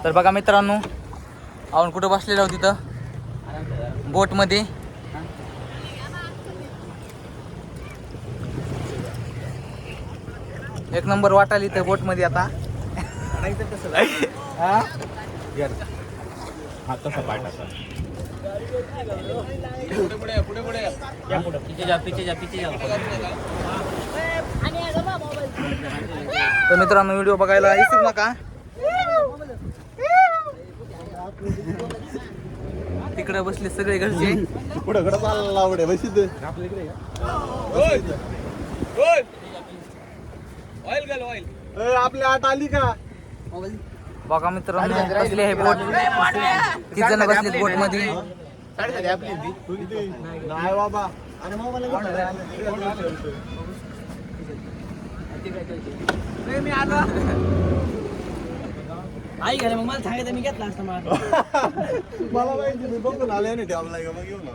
तर बघा मित्रांनो, आपण कुठं बसलेलो आहोत तिथं बोटमध्ये. एक नंबर वाटायला इथं बोटमध्ये आता. तर मित्रांनो, व्हिडिओ बघायला विसरू नका. तिकडे बसले सगळे घरचे. आपल्या आट आली का बघा मित्रांनो, बसले आहे बोट. किती जण बसले बोट मध्ये. नाही बाबा. आई घाले मग मला सांगायचं मी घेतला असता मला. मला माहिती मी बघून आले नाही ठेवला का मग घेऊन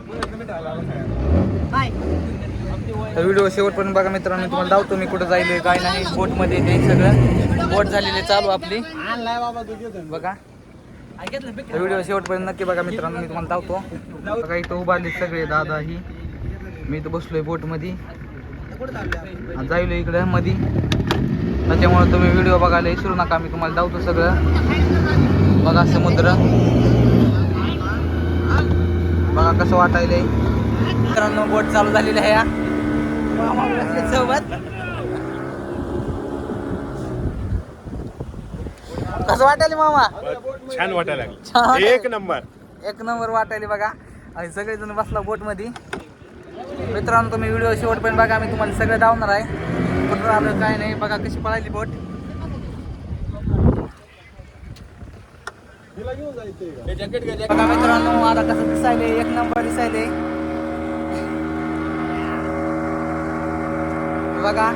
तर व्हिडिओ शेवटपर्यंत बघा मित्रांनो. तुम्हाला दावतो मी कुठं जायलोय काय नाही. बोट मध्ये ते सगळं बोट झालेले चालू आपली. आणलाय बाबा तू घेतो बघा तर व्हिडिओ शेवटपर्यंत नक्की बघा मित्रांनो. मी तुम्हाला दावतो. बघा इथं उभारले सगळे दादा ही. मी इथं बसलोय बोट मध्ये. जायलो इकडं मध्ये. त्याच्यामुळे तुम्ही व्हिडिओ बघायला विसरू नका. मी तुम्हाला दावतो सगळं. बघा समुद्र बघा कसं वाटायलंय मित्रांनो. बोट चालू झालेली आहे या सोबत. कसं वाटायला मामा? छान वाटायला छान. एक नंबर एक नंबर वाटायला बघा. आणि सगळेजण बसला बोट मध्ये. मित्रांनो तुम्ही व्हिडिओ शेवटपर्यंत बघा. मी तुम्हाला सगळं दावणार आहे. कुठं आलं काय नाही. बघा कशी पळाली बोट. बघा मित्रांनो आता कसं दिसायले. एक नंबर दिसायले बघा.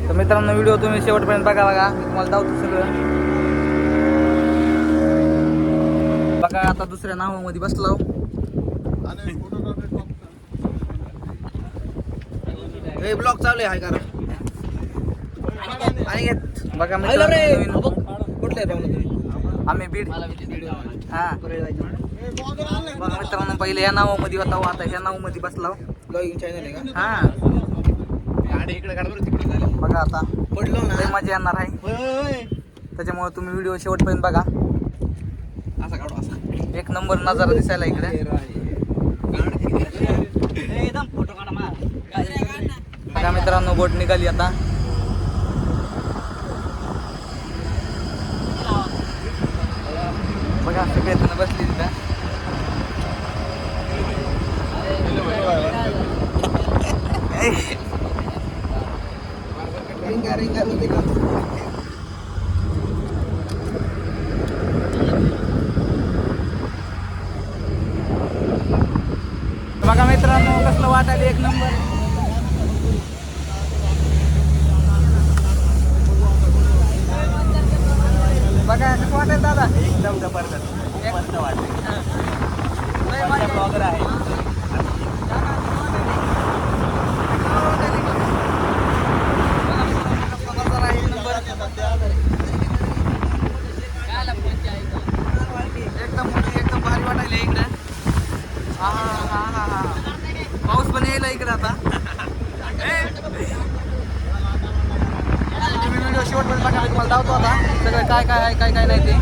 तर मित्रांनो व्हिडिओ तुम्ही शेवटपर्यंत बघा. मी तुम्हाला दावतो सगळं. बघा आता दुसऱ्या नावामध्ये बसलो. ब्लॉग चालू आहे करा. आणि बघा मित्रांनो कुठले आम्ही बीड. हा बघा मित्रांनो पहिले या नावामध्ये होता. आता ह्या नावामध्ये बसला. ब्लॉगिंग चॅनल आहे का? हा बघा आता पडलो ना. मजा येणार आहे. त्याच्यामुळे तुम्ही व्हिडिओ शेवटपर्यंत बघा. असा काढू असा एक नंबर नजारा दिसायला इकडे. फोटो काढा मार. बघा मित्रांनो बोट निघाली आता. बघा सगळे जण बसली तिथं. बघा मित्रांनो कसलं वाटायला एक नंबर. बघा कसं वाटेल दादा. एकदम जबरदस्त मस्त वाटत. ब्लॉगर आहे. एकदम भारी वाटायला इकडे. हा हा हा हा पाऊस पण यायला इकडे आता. तुम्ही व्हिडिओ शेवटपर्यंत बघा. मी तुम्हाला दावतो आता सगळं काय काय आहे काय काय नाही ते.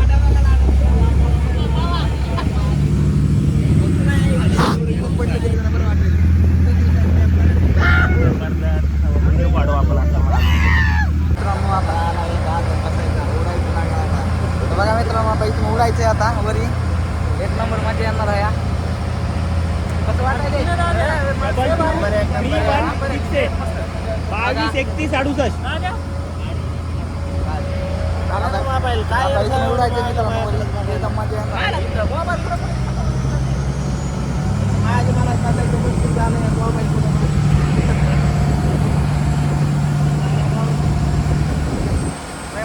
बघा मित्रांनो आता इथून उडायचंय आता वरी. एक नंबर मजा येणार आहे. कसं वाटायचं? 22, 31, 68. काय उडायचं मित्रांनो वरी. एकदम मजा येणार.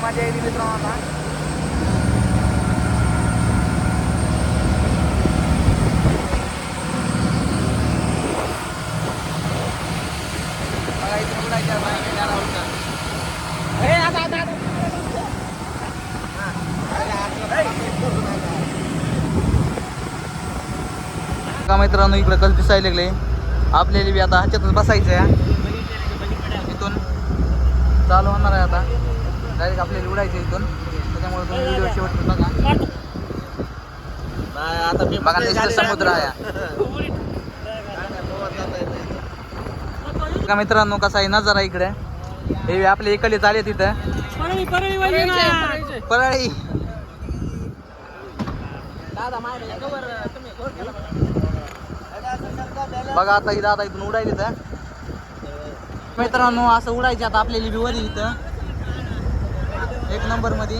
मजा येईल मित्रांनो आता. बघा मित्रांनो इकडे कल दिसायला लागले. आपल्याला बी आता ह्याच्यातच बसायचं आहे. इथून चालू होणार आहे आता. डायरेक्ट आपल्याला उडायचं इथून. त्याच्यामुळे तुम्ही व्हिडिओ शेवट बघा. आता मी बघा नुसतं समुद्र आहे. बघा मित्रांनो कसा आहे नजारा इकडे. हे आपले इकडे चाले तिथं परळी. बघा आता इथं आता इथून उडायला तर मित्रांनो असं उडायचे आता आपल्याला बी वरी इथं 1 नंबर मध्ये.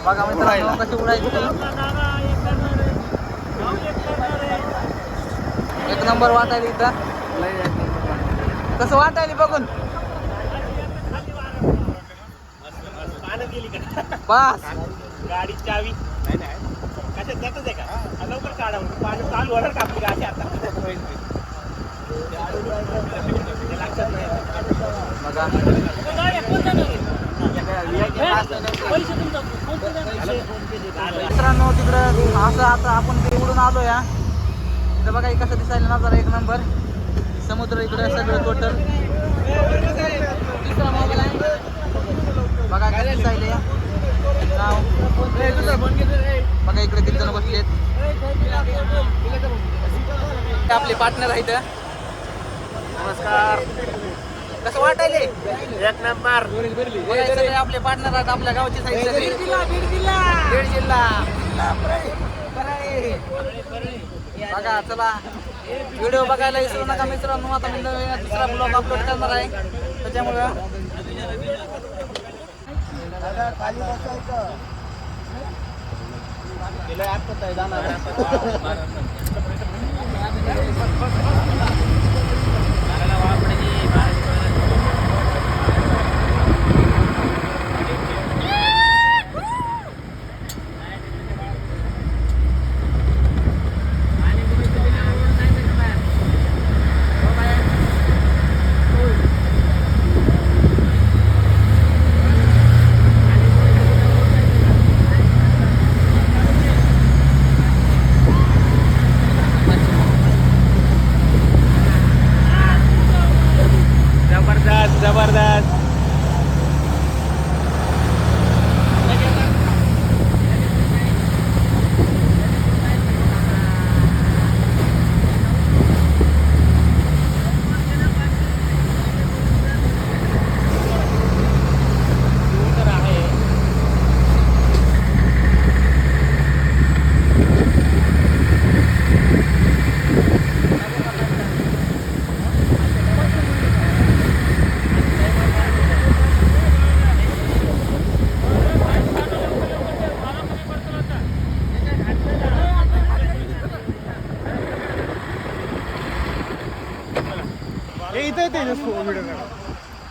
बघा मित्रांनो कशी उडायची 1 नंबर वाटायला इथं. कसं वाटायला बघून बस गाडी चावी कशात जातच आहे का लवकर काढा पाणी चालू होणार का आपली गाडी आता बघा मित्रांनो तिकडं असं आता आपण ते उडून आलो या. इथं बघा कसं दिसायला नजारा 1 नंबर. समुद्र इकडे सगळं टोटल. बघा कसं दिसायला नाव. बघा इकडे किती जण बसलेत. आपले पार्टनर आहेत. नमस्कार. कसं वाटायले 1 नंबर. सगळे आपले पार्टनर आहेत आपल्या गावचे साईड सगळे. बीड जिल्हा. बघा चला व्हिडिओ बघायला विसरू नका मित्रांनो. आता मी दुसरा ब्लॉग अपलोड करणार आहे त्याच्यामुळं खाली बसायचं. जबरदस्त. इथं व्हिडिओ